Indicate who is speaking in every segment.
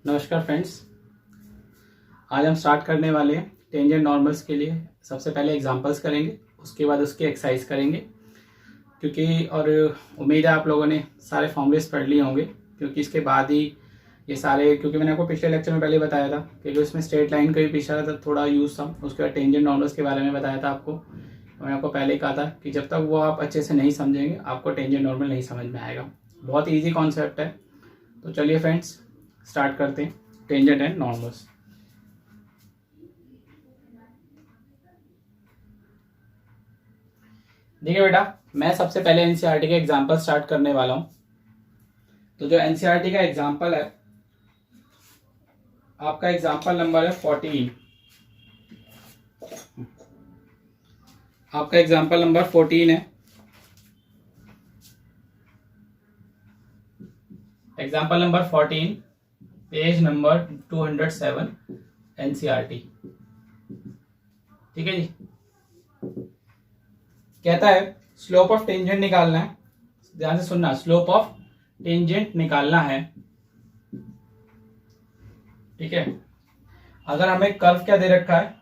Speaker 1: नमस्कार फ्रेंड्स। आज हम स्टार्ट करने वाले हैं टेंजेंट नॉर्मल्स के लिए। सबसे पहले एग्जांपल्स करेंगे, उसके बाद उसकी एक्सरसाइज करेंगे। क्योंकि और उम्मीद है आप लोगों ने सारे फॉर्मूलेस पढ़ लिए होंगे, क्योंकि इसके बाद ही ये सारे, क्योंकि मैंने आपको पिछले लेक्चर में पहले बताया था कि जो इसमें स्ट्रेट लाइन का भी पिछला था थोड़ा यूज़ था, उसके बाद टेंजेंट नॉर्मल्स के बारे में बताया था आपको। मैंने आपको पहले ही कहा था कि जब तक वो आप अच्छे से नहीं समझेंगे आपको टेंजेंट नॉर्मल नहीं समझ में आएगा। बहुत ईजी कॉन्सेप्ट है। तो चलिए फ्रेंड्स स्टार्ट करते हैं टेंजेंट एंड नॉर्मल्स। देखिए बेटा, मैं सबसे पहले एनसीईआरटी के एग्जांपल स्टार्ट करने वाला हूं। तो जो एनसीईआरटी का एग्जांपल है, आपका एग्जांपल नंबर है 14। आपका एग्जांपल नंबर 14 है। Example number 14, page number 207 NCERT. ठीक है जी। कहता है स्लोप ऑफ टेंजेंट निकालना है। ध्यान से सुनना, स्लोप ऑफ टेंजेंट निकालना है। ठीक है। अगर हमें कर्व क्या दे रखा है,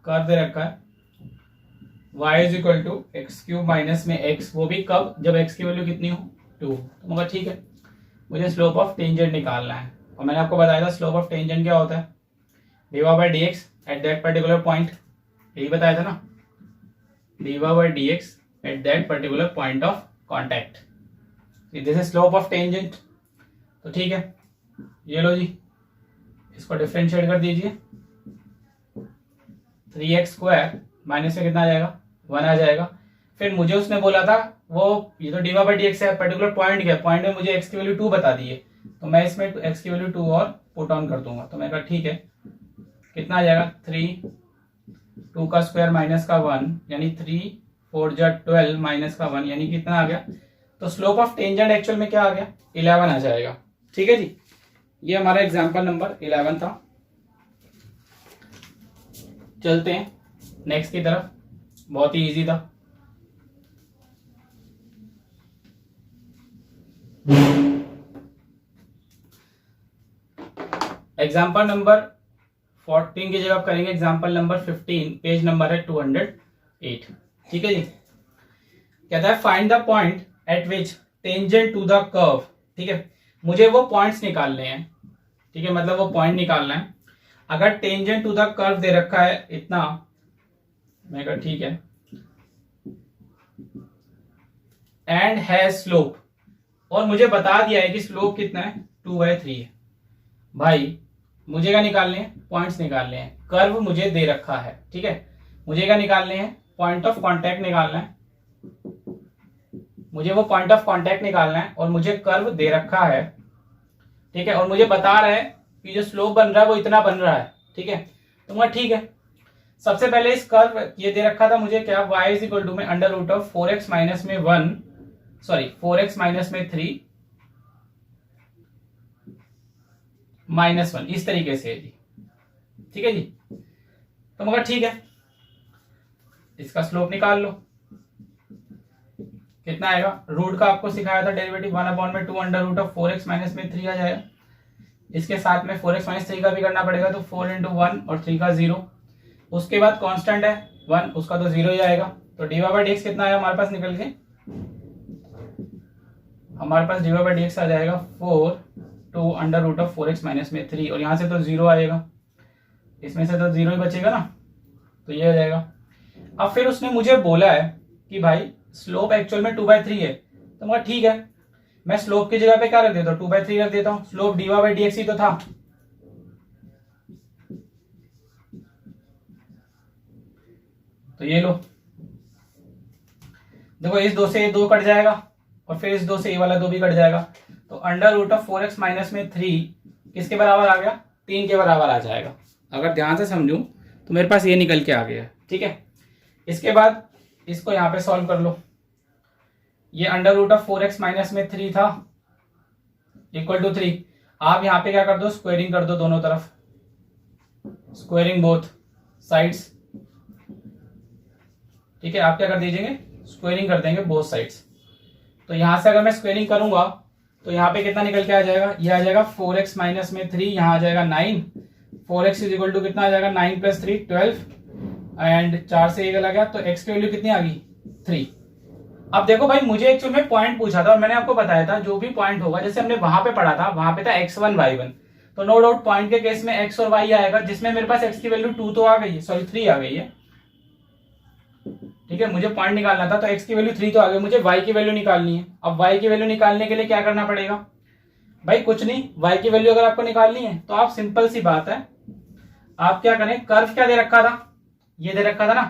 Speaker 1: कर्व दे रखा है y is equal to x cube minus में x, वो भी कब, जब x की वैल्यू कितनी हो 2। तो मगर ठीक है, मुझे स्लोप ऑफ टेंजेंट निकालना है। और मैंने आपको बताया था स्लोप ऑफ टेंजेंट क्या होता है, dy by d x at that particular point. यही बताया था ना, dy by d x at that particular point of contact. This is slope of tangent. तो ठीक है, ये लो जी, इसको डिफरेंशिएट कर दीजिए। 3x स्क्वायर माइनस में कितना आ जाएगा, 1 आ जाएगा। फिर मुझे उसने बोला था वो, ये तो डी बाई डी एक्स है, पर्टिकुलर पॉइंट क्या, पॉइंट में मुझे x की वैल्यू 2 बता दी है, तो मैं इसमें x की वैल्यू 2 और पुट ऑन कर दूंगा। तो मैं कहा ठीक है, कितना आ जाएगा 3, 2 का स्क्वायर माइनस का 1 यानी 3, 4 जा 12 माइनस का 1 यानी कितना आ गया। तो स्लोप ऑफ टेंजेंट एक्चुअल में क्या आ गया, 11 आ जाएगा। ठीक है जी, ये हमारा एग्जाम्पल नंबर 11 था। चलते हैं नेक्स्ट की तरफ, बहुत ही इजी था। एग्जाम्पल नंबर 14 की जगह आप करेंगे एग्जाम्पल नंबर 15, पेज नंबर है 208। ठीक है जी। कहता है find the point at which tangent to the curve. ठीक है, मुझे वो पॉइंट्स निकालने हैं। ठीक है, मतलब वो पॉइंट निकालना है। अगर टेंजेंट टू द कर्व दे रखा है इतना, मैं कहा ठीक है, एंड है स्लोप, और मुझे बता दिया है कि स्लोप कितना है 2/3 है। भाई मुझे क्या निकालने हैं, पॉइंट्स निकालने हैं। कर्व मुझे दे रखा है, ठीक है, मुझे क्या निकालने हैं, पॉइंट ऑफ कांटेक्ट निकालना है। मुझे वो पॉइंट ऑफ कांटेक्ट निकालना है और मुझे कर्व दे रखा है। ठीक है, और मुझे बता रहा है कि जो स्लोप बन रहा है वो इतना बन रहा है। ठीक है, तो मैं ठीक है, सबसे पहले इस कर्व ये दे रखा था मुझे क्या, y इज इक्वल टू में under root of 4x minus में 1, सॉरी 4x माइनस में 3 -1, इस तरीके से है जी। ठीक है जी, तो मगर ठीक है, इसका स्लोप निकाल लो। कितना आएगा, रूट का आपको सिखाया था derivative 1/2 under root of 4x minus में 3 आ जाएगा। इसके साथ में 4x माइनस 3 का भी करना पड़ेगा, तो 4 इंटू 1 और 3 का 0। उसके बाद कांस्टेंट है 1, उसका तो 0 ही आएगा। तो d y by d x कितना आया हमारे पास निकल के, हमारे पास d y by d x आ जाएगा 4 two under root of 4x minus में 3, और यहाँ से तो 0 आएगा, इसमें से तो 0 ही बचेगा ना, तो ये आ जाएगा। अब फिर उसने मुझे बोला है कि भाई स्लोप एक्चुअल में 2/3 है, तो मैं ठीक है, मैं स्लोप की जगह पे क्या रख देता हूँ, 2/3 रख देता हूँ। Slope d y by d x ही तो था। तो ये लो, देखो इस 2 से ये 2 कट जाएगा, और फिर इस 2 से ये वाला 2 भी कट जाएगा। तो under root of 4x minus में 3 किसके बराबर आ गया, 3 के बराबर आ जाएगा। अगर ध्यान से समझूं तो मेरे पास ये निकल के आ गया है। ठीक है, इसके बाद इसको यहाँ पे सॉल्व कर लो। ये under root of 4x minus में 3 था इक्वल टू 3। आप यहाँ पे क्या कर दो, स्क्वेयरिंग कर दो दोनों तरफ, स्क्वेयरिंग बोथ साइड्स। ठीक है, आप क्या कर दीजिएंगे, स्क्वेयरिंग कर देंगे बोथ साइड्स। तो यहां से अगर मैं स्क्वेयरिंग करूंगा तो यहाँ पे कितना निकल के आ जाएगा, ये आ जाएगा 4x माइनस में 3, यहाँ आ जाएगा 9, 4x इज इक्वल टू कितना आ जाएगा 9 प्लस 3 12, एंड 4 से ये चला गया, तो x की वैल्यू कितनी आ गई 3। अब देखो भाई, मुझे एक्चुअल में पॉइंट पूछा था और मैंने आपको बताया था जो भी पॉइंट होगा, जैसे हमने वहां पे पढ़ा था, वहां पे था x1 y1, तो नो डाउट पॉइंट के केस में x और y आएगा, जिसमें मेरे पास x की वैल्यू 2 तो आ गई है, सॉरी 3 आ गई है, ठीक है। मुझे पॉइंट निकालना था तो x की वैल्यू 3 तो आ गई, मुझे y की वैल्यू निकालनी है। अब y की वैल्यू निकालने के लिए क्या करना पड़ेगा भाई, कुछ नहीं, y की वैल्यू अगर आपको निकालनी है तो आप सिंपल सी बात है, आप क्या करें, कर्व क्या दे रखा था, ये दे रखा था ना,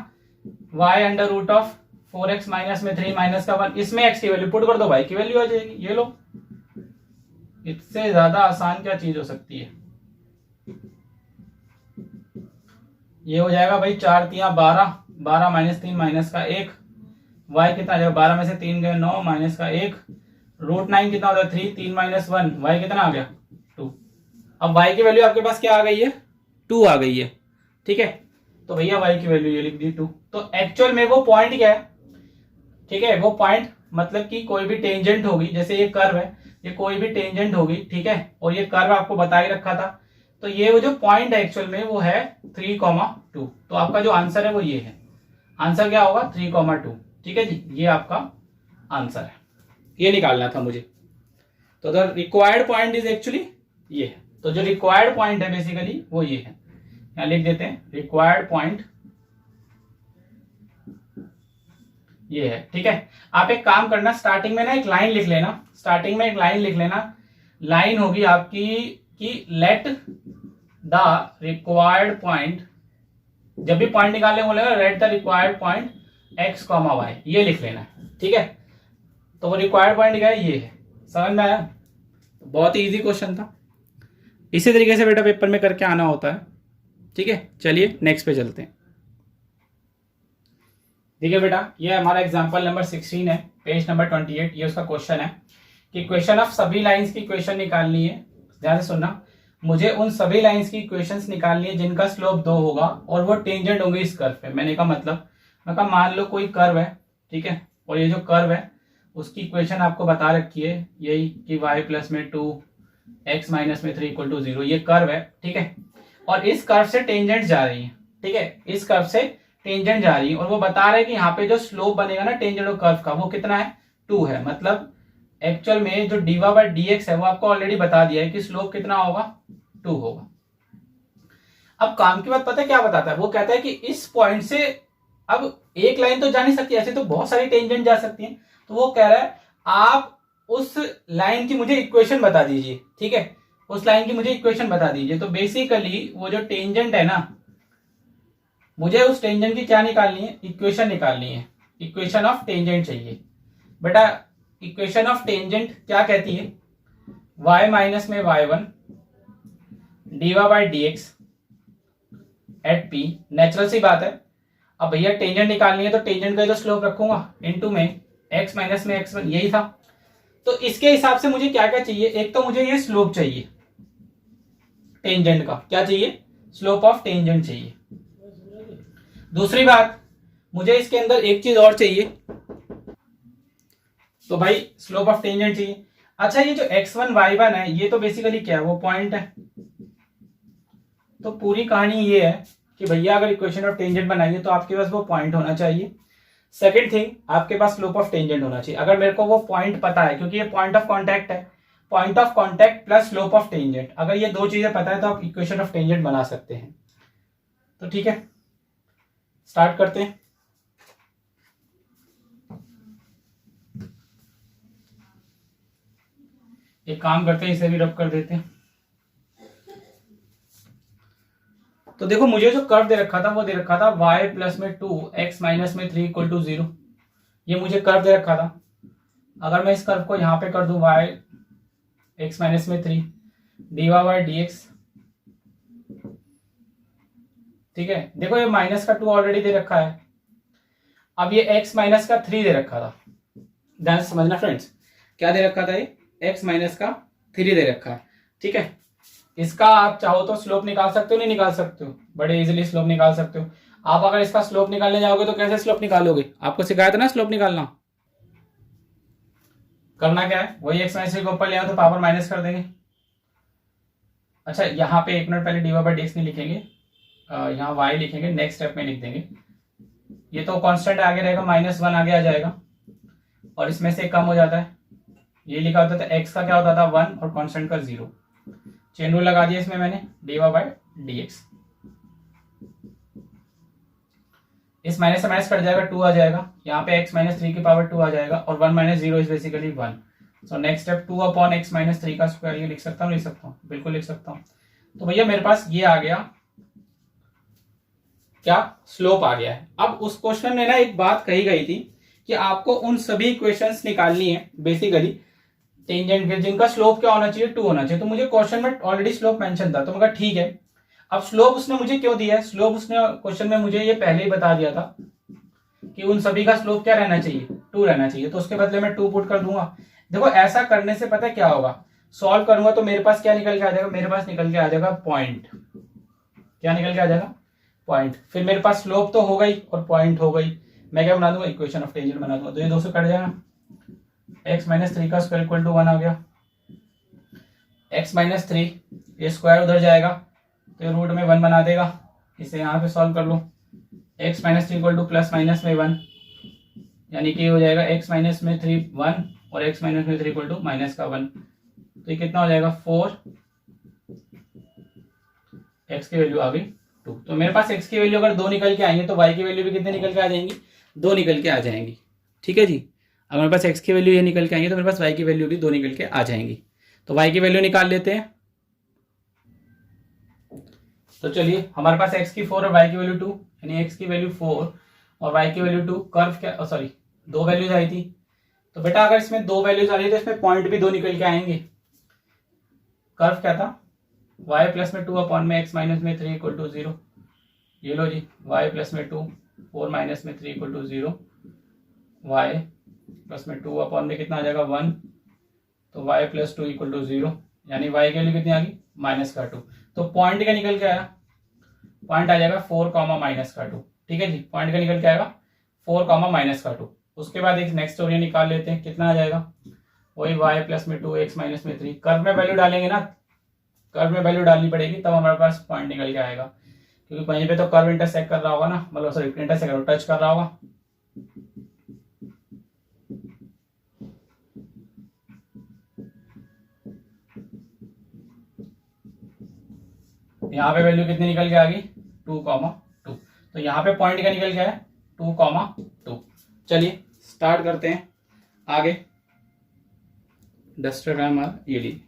Speaker 1: y under root of 4x minus में 3 माइनस का 1, इसमें x की वैल्यू पुट कर दो, y की वैल्यू आ जाएगी, ये लो। इससे ज्यादा आसान क्या चीज हो सकती है। ये हो जाएगा भाई 4 3 12, 12 माइनस 3 माइनस का 1, y कितना आ जाएगा, 12 में से 3 गए 9 माइनस का 1, रूट 9 कितना होता है 3, 3 माइनस 1, y कितना आ गया 2। अब y की वैल्यू आपके पास क्या आ गई है, 2 आ गई है, ठीक है। तो भैया y की वैल्यू ये लिख दी 2। तो एक्चुअल में वो पॉइंट क्या है, ठीक है, वो पॉइंट मतलब कि कोई भी टेंजेंट होगी, जैसे ये कर्व है, ये कोई भी टेंजेंट होगी, ठीक है, और ये कर्व आपको बता ही रखा था, तो ये वो जो पॉइंट है एक्चुअल में वो है 3,2। तो आपका जो आंसर है वो ये है, आंसर क्या होगा 3,2, ठीक है जी, ये आपका आंसर है, ये निकालना था मुझे। तो the required point is actually ये है, तो जो रिक्वायर्ड पॉइंट है बेसिकली वो ये है, यहां लिख देते हैं रिक्वायर्ड पॉइंट ये है, ठीक है। आप एक काम करना, स्टार्टिंग में ना एक लाइन लिख लेना, स्टार्टिंग में एक लाइन लिख लेना, लाइन होगी आपकी कि लेट द रिक्वायर्ड पॉइंट, जब भी पॉइंट निकालने बोलेगा late the required point x comma y, ये लिख लेना है, ठीक है। तो वो रिक्वायर्ड पॉइंट क्या है, ये है, समझ में आया, बहुत ही इजी क्वेश्चन था, इसी तरीके से बेटा पेपर में करके आना होता है, ठीक है। चलिए नेक्स्ट पे चलते हैं, ठीक है बेटा, ये हमारा एग्जांपल नंबर 16 है, पेज नंबर 28, ये उसका क्वेश्चन है कि क्वेश्चन ऑफ सभी लाइंस की इक्वेशन निकालनी है। ध्यान से सुनना, मुझे उन सभी लाइंस की इक्वेशंस निकालनी है जिनका स्लोप 2 होगा और वो टेंजेंट होंगे इस कर्व पे। मैंने कहा मतलब, मैं कहा मान लो कोई कर्व है, ठीक है, और ये जो कर्व है उसकी इक्वेशन आपको बता रखी है यही कि y प्लस में 2 x माइनस में 3 इक्वल टू 0, ये कर्व है, ठीक है, और इस कर्व से टेंजेंट जा रही है, ठीक है, इस कर्व से टेंजेंट जा रही है, और वो बता रहे हैं कि यहाँ पे जो स्लोप बनेगा ना टेंजेंट और कर्व का वो कितना है 2 है, मतलब एक्चुअल में जो dy बाय dx है वो आपको ऑलरेडी बता दिया है कि स्लोप कितना होगा 2 होगा। अब काम की बात पता है क्या बताता है, वो कहता है कि इस पॉइंट से अब एक लाइन तो जा नहीं सकती, ऐसे तो बहुत सारी टेंजेंट जा सकती हैं, तो वो कह रहा है आप उस लाइन की मुझे इक्वेशन बता दीजिए, ठीक है, उस लाइन की मुझे इक्वेशन बता दीजिए। तो बेसिकली वो जो टेंजेंट है ना, मुझे उस टेंजेंट की क्या निकालनी है, इक्वेशन निकालनी है, इक्वेशन ऑफ टेंजेंट चाहिए बेटा। इक्वेशन ऑफ टेंजेंट क्या कहती है, y माइनस में y1 dy by dx at p, natural सी बात है। अब भैया टेंजेंट निकालनी है तो टेंजेंट का जो स्लोप रखूंगा इनटू में x माइनस में x1, यही था। तो इसके हिसाब से मुझे क्या क्या चाहिए, एक तो मुझे ये स्लोप चाहिए टेंजेंट का, क्या चाहिए, स्लोप ऑफ टेंजेंट चाहिए। दूसरी बात, मुझे इसके अंदर एक चीज और चाहिए, तो भाई स्लोप ऑफ टेंजेंट चाहिए। अच्छा, ये जो x1 y1 है ये तो बेसिकली क्या है, वो पॉइंट है। तो पूरी कहानी ये है कि भैया अगर इक्वेशन ऑफ टेंजेंट बनाइए तो आपके पास वो पॉइंट होना चाहिए। सेकंड थिंग, आपके पास स्लोप ऑफ टेंजेंट होना चाहिए। अगर मेरे को वो पॉइंट पता है, क्योंकि ये पॉइंट ऑफ कांटेक्ट है, point of contact plus slope of tangent, अगर ये दो चीजें पता है तो आप इक्वेशन ऑफ टेंजेंट बना सकते हैं। तो ठीक है, स्टार्ट करते हैं। एक काम करते हैं, इसे भी रब कर देते हैं। तो देखो, मुझे जो कर्व दे रखा था वो दे रखा था y प्लस में 2 x माइनस में 3 इक्वल टू 0, ये मुझे कर्व दे रखा था। अगर मैं इस कर्व को यहां पे कर दूं y x माइनस में 3 dy बाई dx, ठीक है, देखो ये माइनस का 2 ऑलरेडी दे रखा है, अब ये x माइनस का 3 दे रखा था। ध्यान से समझना फ्रेंड्स, क्या दे रखा था, ये x माइनस का 3 दे रखा है, ठीक है। इसका आप चाहो तो स्लोप निकाल सकते हो, नहीं निकाल सकते हो, बड़े इजीली स्लोप निकाल सकते हो। आप अगर इसका स्लोप निकालने जाओगे तो कैसे स्लोप निकालोगे, आपको सिखाया था ना स्लोप निकालना। करना क्या है, वही एक्स माइनस थ्री को ऊपर ले आओ तो पावर माइनस कर देंगे। अच्छा यहाँ पे 1 मिनट पहले d y by d x नहीं लिखेंगे, यहाँ वाई लिखेंगे, नेक्स्ट स्टेप में लिख देंगे। ये तो कांस्टेंट आगे रहेगा, -1 आगे आ जाएगा और इसमें से कम हो जाता है। ये लिखा होता था एक्स का क्या होता था 1 और कांस्टेंट का 0। चेन रूल लगा दिया इसमें मैंने, d y by d x. इस माइनस से माइनस कट जाएगा, 2 आ जाएगा, यहाँ पे x माइनस थ्री की पावर 2 आ जाएगा और 1 minus 0 is basically 1। So next step 2 upon x minus three का स्क्वायर। ये लिख सकता हूँ, लिख सकता हूँ, बिल्कुल लिख सकता हूँ। तो भैया मेरे पास ये आ गया, क्या स्लोप आ गया है। अब उस क्वेश्चन में ना एक बात कही गई थी कि आपको उन सभी इक्वेशंस निकालनी है बेसिकली टेंजेंट के जिनका स्लोप क्या होना चाहिए, 2 होना चाहिए। तो मुझे क्वेश्चन में ऑलरेडी स्लोप मेंशन था, तो मैं कहा ठीक है। अब स्लोप उसने मुझे क्यों दिया है, स्लोप उसने क्वेश्चन में मुझे ये पहले ही बता दिया था कि उन सभी का स्लोप क्या रहना चाहिए, 2 रहना चाहिए। तो उसके बदले में 2 पुट कर दूंगा। देखो ऐसा करने से पता है क्या होगा, सॉल्व करूंगा तो मेरे पास क्या निकल के आ जाएगा, मेरे पास निकल के आ जाएगा पॉइंट। क्या निकल के आ जाएगा, पॉइंट। फिर मेरे पास स्लोप तो हो गई और पॉइंट हो गई। मैं क्या बना दूंगा, इक्वेशन ऑफ टेंजेंट बना दूंगा। तो ये 2 से कट जाएगा, एक्स माइनस थ्री का स्क्वायर इक्वल टू 1 आ गया। एक्स माइनस थ्री, ये स्क्वायर उधर जाएगा तो रूट में 1 बना देगा। इसे यहाँ पे सॉल्व कर लो, x minus three equal to plus minus में 1, यानी कि हो जाएगा एक्स माइनस में 3 1 और एक्स माइनस में 3 इक्वल टू माइनस का 1। तो ये कितना हो जाएगा 4, एक्स की वैल्यू आ गई 2। तो मेरे पास एक्स की वैल्यू अगर 2 निकल के आएंगे तो वाई की वैल्यू भी कितने निकल के आ जाएंगी, 2 निकल के आ जाएंगी। ठीक है जी, अगर मेरे पास एक्स की वैल्यू ये निकल के आएंगी तो मेरे पास वाई की वैल्यू भी 2 निकल के आ जाएंगी। तो वाई की वैल्यू निकाल लेते हैं। तो चलिए हमारे पास x की 4 और y की वैल्यू 2, यानी x की वैल्यू 4 और y की वैल्यू 2। कर्व क्या, सॉरी 2 वैल्यूज आई थी। तो बेटा अगर इसमें 2 वैल्यूज आ रही तो इसमें पॉइंट भी 2 निकल के आएंगे। कर्व क्या था, y प्लस में 2 अपॉन में x माइनस में 3 इक्वल टू 0। ये लो जी, y प्लस में 2 4 माइनस में 3 इक्वल टू 0, y प्लस में 2 अपॉन में कितना आ जाएगा 1, तो y प्लस 2 इक्वल टू 0, यानी y की वैल्यू कितनी आ गई माइनस का 2। तो पॉइंट क्या निकल के आया, पॉइंट आ जाएगा 4 कॉमा माइनस का 2। ठीक है जी, पॉइंट का निकल के आएगा 4 कॉमा माइनस का 2। उसके बाद एक नेक्स्ट ओरियन निकाल लेते हैं, कितना आ जाएगा वही y प्लस में 2 एक्स माइनस में 3। कर्व में वैल्यू डालेंगे ना, कर्व में वैल्यू डालनी पड़ेगी तब हमारे पास पॉइंट निकल के आएगा, क्योंकि वहीं पे तो कर्व इंटरसेक्ट कर रहा होगा ना, मतलब सॉरी इंटरसेक्ट टच कर रहा होगा। यहाँ पे वैल्यू कितनी निकल के आ गई 2 कॉमा 2। तो यहाँ पे पॉइंट का निकल गया है 2 कॉमा 2। चलिए स्टार्ट करते हैं आगे। डस्टर है हमारा, ये लीजिए।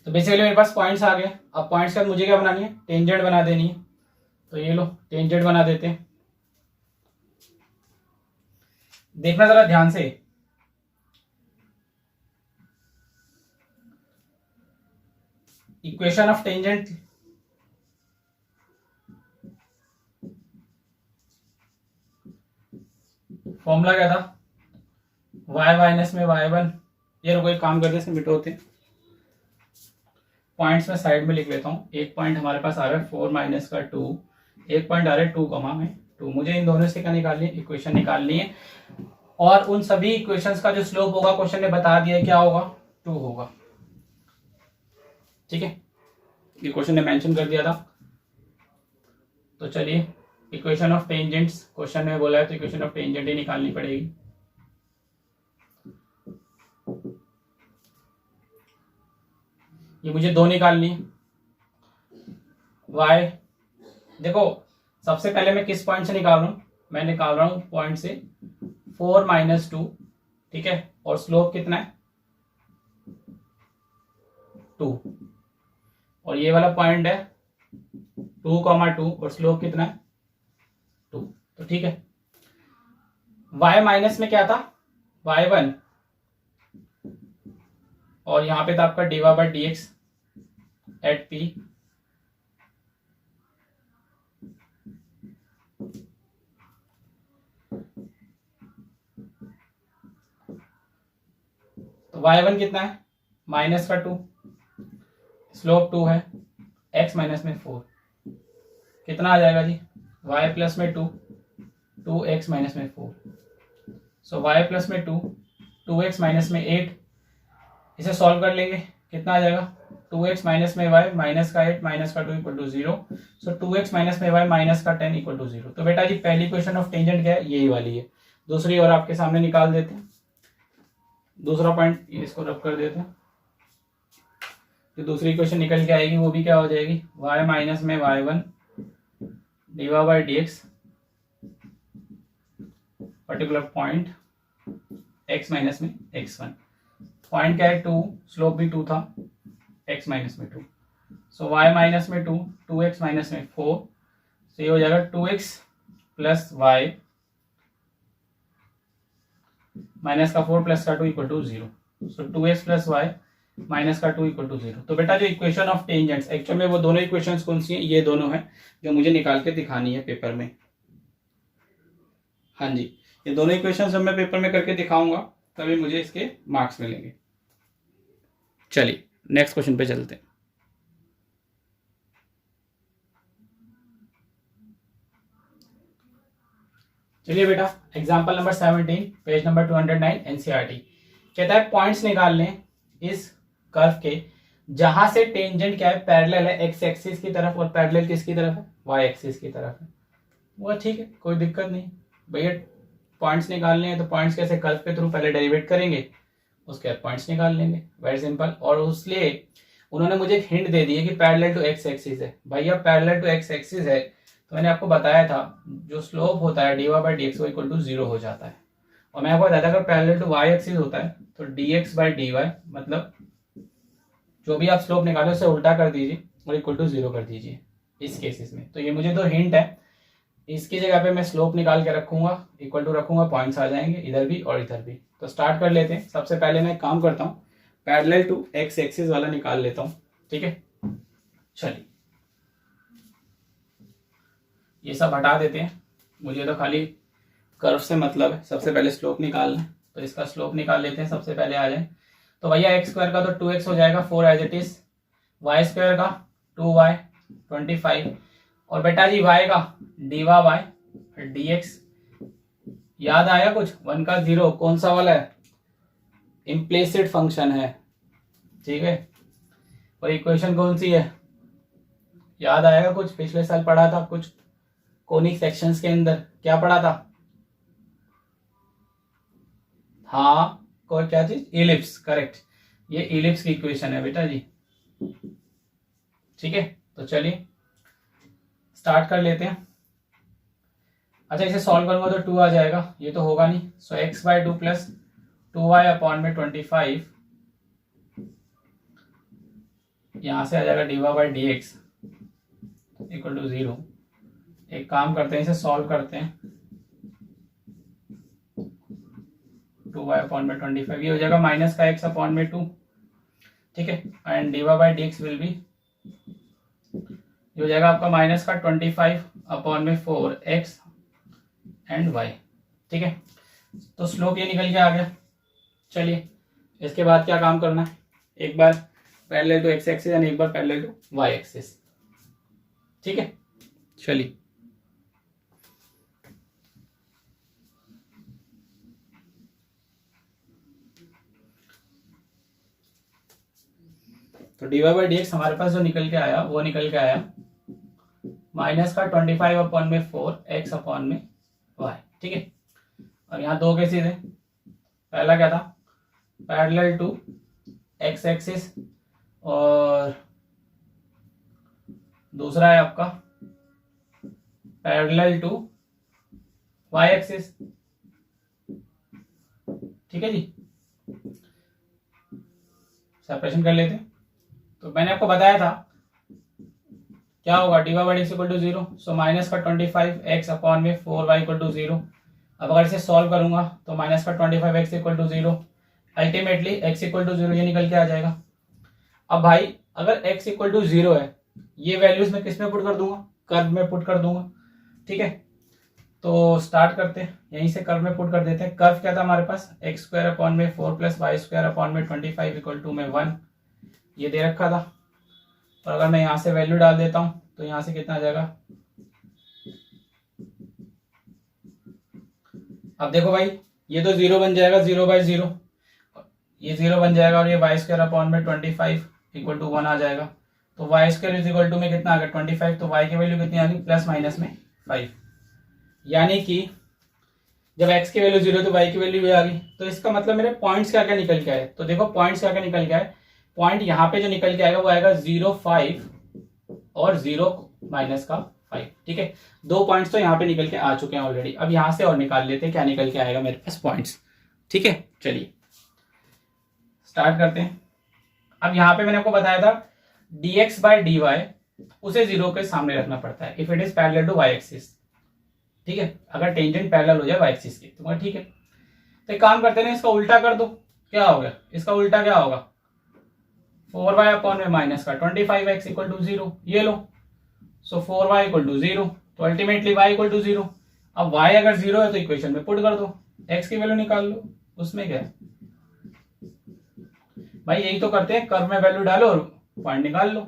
Speaker 1: तो बेसिकली मेरे पास पॉइंट्स आ गए। अब पॉइंट्स का मुझे क्या बनानी है, टेंजेंट बना देनी है। तो ये लो टेंजेंट बना देते हैं। देखना जरा ध्यान से, इक्वेशन ऑफ टेंजेंट फॉर्मूला क्या था, y माइनस में y1। ये रुको एक काम करते हैं, मिटोते हैं। पॉइंट्स में साइड में लिख लेता हूँ। एक पॉइंट हमारे पास आ रहा है 4 माइनस का 2, एक पॉइंट आ रहा है 2 कॉमा में 2। मुझे इन दोनों से क्या निकालनी है, इक्वेशन निकालनी है। और उन सभी इक्वेशंस का जो स्लोप होगा क्वेश्चन ने बता दिया है क्या होगा, 2 होगा। ठीक है, ये क्वेश्चन ने मेंशन कर दिया था। तो चलिए इक्वेशन ऑफ टेंजेंट्स क्वेश्चन में बोला है तो इक्वेशन ऑफ टेंजेंट ही निकालनी पड़ेगी। ये मुझे 2 निकालनी है। y देखो सबसे पहले मैं किस पॉइंट से निकाल रहा हूं, मैं निकाल रहा हूं पॉइंट से 4 माइनस 2। ठीक है, और स्लोप कितना है 2, और ये वाला पॉइंट है 2 कॉमा 2 और स्लोप कितना है 2। तो ठीक है, y माइनस में क्या था y1, और यहां पे था आपका dy by d x at p। तो y1 कितना है माइनस का 2, स्लोप 2 है, x माइनस में 4 कितना आ जाएगा जी y प्लस में 2 2x माइनस में 4, सो y प्लस में 2, 2x माइनस में 8, इसे सॉल्व कर लेंगे, कितना आ जाएगा 2x माइनस में y माइनस का 8 माइनस का 2 equal to 0, so 2x minus में y माइनस का 10 इक्वल टू 0। तो बेटा जी पहली इक्वेशन ऑफ टेंजेंट क्या है, यही वाली है। दूसरी और आपके सामने निकाल देते हैं, दूसरा पॉइंट इसको रब कर देते हैं, तो दूसरी इक्वेशन निकल के आएगी, वो भी क्या हो जाएगी y माइनस में y1 d y by d x particular point x minus में x1, पॉइंट क्या है 2, स्लोप भी 2 था, x माइनस में 2, सो y माइनस में 2, 2x माइनस में 4, तो ये हो जाएगा 2x प्लस y माइनस का 4 प्लस का 2 equal to 0, so 2x plus y minus का 2 इक्वल टू 0। तो बेटा जो इक्वेशन ऑफ टेंजेंट्स, एक्चुअल में वो दोनों इक्वेशंस कौन सी हैं, ये दोनों हैं जो मुझे निकाल के दिखानी है पेपर में। हाँ जी, ये दोनों इक्वेशंस जब मैं पेपर में करके दिखाऊंगा तभी मुझे इसके मार्क्स मिलेंगे। चलिए नेक्स्ट क्वेश्चन पे चलते हैं। चलिए बेटा example number 17 page number 209 NCERT कहता है पॉइंट्स निकाल लें इस कर्व के जहां से टेंजेंट क्या है पैरेलल है एक्स एक्सिस की तरफ और पैरेलल किसकी तरफ है वाई एक्सिस की तरफ है। वो ठीक है, कोई दिक्कत नहीं भैया, पॉइंट्स निकालने हैं तो पॉइंट्स कैसे कर्व के थ्रू पहले डेरिवेट करेंगे, उसके बाद पॉइंट्स निकाल लेंगे, वेरी सिंपल। और उसलिए उन्होंने मुझे एक हिंट दे दी है कि पैरेलल टू एक्स एक्सिस है। भैया पैरेलल टू एक्स एक्सिस है तो मैंने आपको बताया था जो स्लोप होता है d y by d x वो इक्वल टू 0 हो जाता है। और मैं आपको बताया था अगर पैरेलल टू वाई एक्सिस होता है तो d x by d y मतलब जो भी आप स्लोप निकालो उसे उल्टा कर दीजिए और इक्वल टू 0 कर दीजिए इस केसेस में। तो ये मुझे दो हिंट है, इसकी जगह पे मैं स्लोप निकाल के रखूंगा, इक्वल टू रखूंगा, पॉइंट्स आ जाएंगे इधर भी और इधर भी। तो स्टार्ट कर लेते हैं। सबसे पहले मैं काम करता हूँ पैरेलल टू एक्स एक्सिस वाला निकाल लेता हूँ, ठीक है। चलिए ये सब हटा देते हैं, मुझे तो खाली कर्व से मतलब है। सबसे पहले स्लोप निकालना है तो इसका स्लोप निकाल लेते हैं, सबसे पहले आ जाए तो भैया एक्स स्क्वायर का तो 2x हो जाएगा 4 as it is, y square का 2y 25 और बेटा जी y का d y by d x. याद आया कुछ, 1 का 0 कौन सा वाला है, इम्प्लिसिट फंक्शन है, ठीक है। और इक्वेशन कौन सी है, याद आएगा कुछ, पिछले साल पढ़ा था कुछ कोनिक सेक्शंस के अंदर, क्या पढ़ा था, हाँ कोई क्या चीज, इलिप्स, करेक्ट। ये इलिप्स की इक्वेशन है बेटा जी, ठीक है। तो चलिए स्टार्ट कर लेते हैं। अच्छा इसे सॉल्व करूंगा तो 2 आ जाएगा, ये तो होगा नहीं, so x by 2 plus 2y upon में 25 यहां से आ जाएगा d y by d x equal to 0। एक काम करते हैं इसे सॉल्व करते हैं, 2y अपॉन में 25 ये हो जाएगा माइनस का x अपॉन में 2, ठीक है। And d y by d x will be, ये हो जाएगा आपका माइनस का 25 अपॉन में 4x एंड y, ठीक है। तो स्लोप ये निकल के आ गया। चलिए इसके बाद क्या काम करना है, एक बार parallel to x axis and एक बार पैरेलल टू वाई एक्सिस, ठीक है। चलिए तो d y by d x हमारे पास जो निकल के आया वो निकल के आया माइनस का 25 अपॉन में 4 एक्स अपॉन में वाई, ठीक है। और यहाँ दो केसेस है, पहला क्या था पैरेलल टू एक्स एक्सिस और दूसरा है आपका पैरेलल टू वाई एक्सिस, ठीक है जी। सेपरेशन कर लेते हैं। तो मैंने आपको बताया था क्या होगा d y by x equal to 0, so minus का 25 एक्स अपॉन में 4y इक्वल टू 0। अब अगर इसे सॉल्व करूंगा तो माइनस का 25 x equal to 0, ultimately x equal to 0 ये निकल के आ जाएगा। अब भाई अगर x इक्वल टू 0 है, ये वैल्यूज मैं किस में पुट कर दूंगा, कर्व में पुट कर दूंगा, ठीक है। तो स्टार्ट करते हैं, यहीं से कर्व में पुट कर देते हैं। कर्व क्या था हमारे पास एक्स स्क्वायर अपॉन में 4 प्लस वाई स्क्वायर अपॉन में 25 इक्वल टू में 1, ये दे रखा था। और अगर मैं यहाँ से वैल्यू डाल देता हूँ तो यहाँ से कितना आ जाएगा अब देखो भाई, ये तो 0 बन जाएगा, 0/0, ये 0 बन जाएगा और ये y² अपॉन में 25 इक्वल टू 1 आ जाएगा। तो y² इज इक्वल टू में कितना आ गया 25, तो y की वैल्यू कितनी आ गई प्लस माइनस में 5। यानी कि जब x की वैल्यू 0 तो y की वैल्यू भी आ गई। तो इसका मतलब मेरे पॉइंट्स क्या क्या निकल के आए, तो देखो पॉइंट्स क्या क्या निकल के आए। पॉइंट यहाँ पे जो निकल के आएगा वो आएगा 0, 5 और 0 माइनस का 5। ठीक है, 2 पॉइंट्स तो यहाँ पे निकल के आ चुके हैं ऑलरेडी। अब यहाँ से और निकाल लेते हैं क्या निकल के आएगा मेरे पास पॉइंट्स। ठीक है, चलिए स्टार्ट करते हैं। अब यहाँ पे मैंने आपको बताया था dx/dy उसे 0 के सामने रखना पड़ता है if it is parallel to y axis. ठीक है, अगर टेंजेंट पैरेलल हो जाए y एक्सिस की तो ठीक है। तो एक काम करते हैं, इसका उल्टा कर दो, क्या हो गया, इसका उल्टा क्या होगा 4y अपॉन में माइनस का 25x इक्वल टू 0, ये लो। सो 4y इक्वल टू 0, तो अल्टीमेटली y इक्वल टू 0। अब y अगर 0 है तो इक्वेशन में पुट कर दो, x की वैल्यू निकाल लो, उसमें क्या है भाई, यही तो करते हैं, कर्व में वैल्यू डालो और पॉइंट निकाल लो।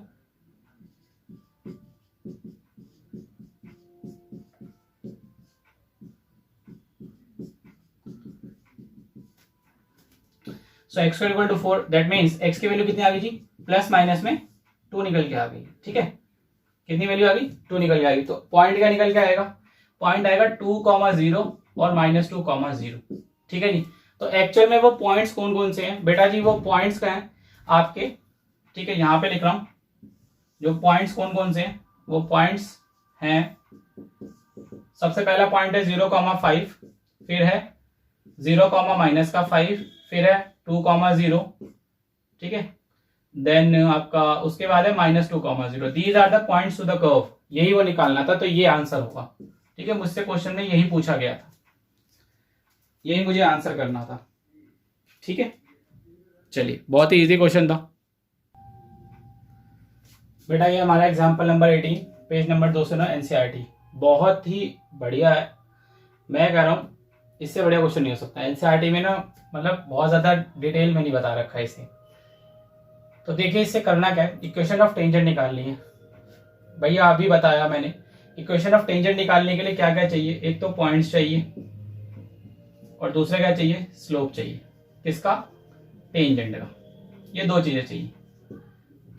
Speaker 1: So x equal to 4, that means x की वैल्यू कितनी आ गई जी प्लस माइनस में 2 निकल के आ गई। ठीक है, कितनी वैल्यू आ गई 2 निकल के आ गई। तो पॉइंट क्या निकल के आएगा, पॉइंट आएगा 2,0 और -2,0। ठीक है जी, तो एक्चुअल में वो पॉइंट्स कौन कौन से हैं बेटा जी, वो पॉइंट्स का है आपके, ठीक है यहाँ पे लिख रहा हूं, जो पॉइंट्स कौन कौन से हैं वो पॉइंट्स हैं, सबसे पहला पॉइंट है 0,5, फिर है 0,-5, फिर है 2,0। ठीक है, देन आपका उसके बाद है -2,0। These are the points to the curve, यही वो निकालना था, तो ये आंसर होगा। ठीक है, मुझसे क्वेश्चन में यही पूछा गया था, यही मुझे आंसर करना था। ठीक है, चलिए बहुत ही इजी क्वेश्चन था बेटा। ये हमारा example number 18, page number 209 NCERT, बहुत ही बढ़िया है। मैं कह रहा हूं इससे बढ़िया क्वेश्चन नहीं हो सकता एनसीईआरटी में ना, मतलब बहुत ज्यादा डिटेल में नहीं बता रखा है इसे। तो देखिए इससे करना क्या है, इक्वेशन ऑफ टेंजेंट निकालनी है। भैया अभी बताया मैंने, इक्वेशन ऑफ टेंजेंट निकालने के लिए क्या क्या चाहिए, एक तो पॉइंट्स चाहिए और दूसरा क्या चाहिए स्लोप चाहिए, किसका टेंजेंट का, ये 2 चीजें चाहिए।